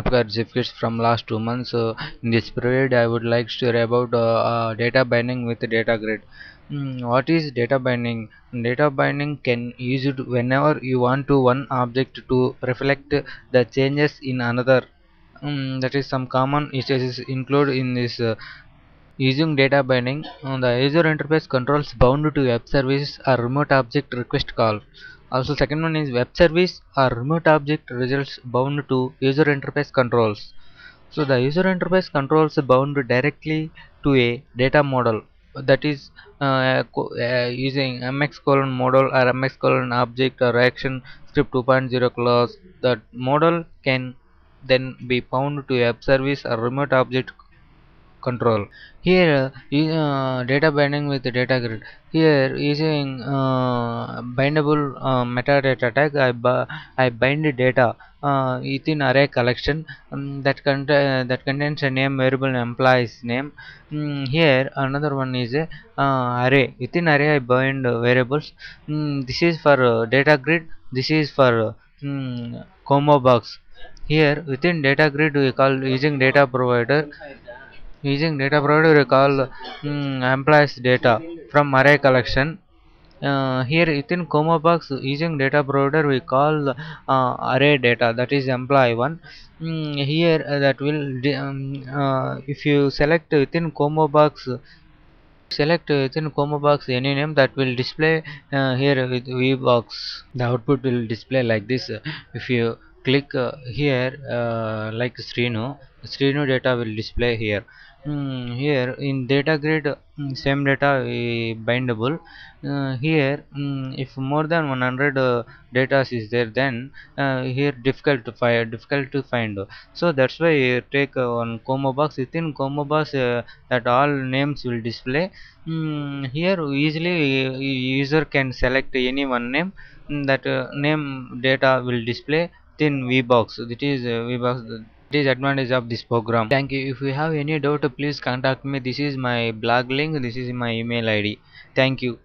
Got certificates from last 2 months. In this period, I would like to share about data binding with data grid. What is data binding? Data binding can use it whenever you want to one object to reflect the changes in another. That is some common uses include in this. Using data binding, the user interface controls bound to web service or remote object request call. Also, second one is web service or remote object results bound to user interface controls. So the user interface controls bound directly to a data model, that is using mx colon model or mx colon object or action script 2.0 clause. That model can then be bound to web service or remote object control. Here data binding with the data grid. Here using bindable metadata tag, I bind the data within array collection, that contains a name variable and employee's name. Here another one is a array. Within array I bind variables. This is for data grid. This is for combo box. Here within data grid we call using data provider. Using data provider we call employees data from array collection. Here within comma box using data provider we call array data, that is employee one. Here that will if you select within comma box any name, that will display here with vbox. The output will display like this. If you click here like Srinu data will display here. Here in data grid, same data bindable. Here if more than 100 data is there, then here difficult to find. So that's why take one combo box. Within combo box that all names will display. Here easily user can select any one name. That name data will display within vbox. It is vbox. It is advantage of this program. Thank you. If you have any doubt, please contact me. This is my blog link. This is my email ID. Thank you.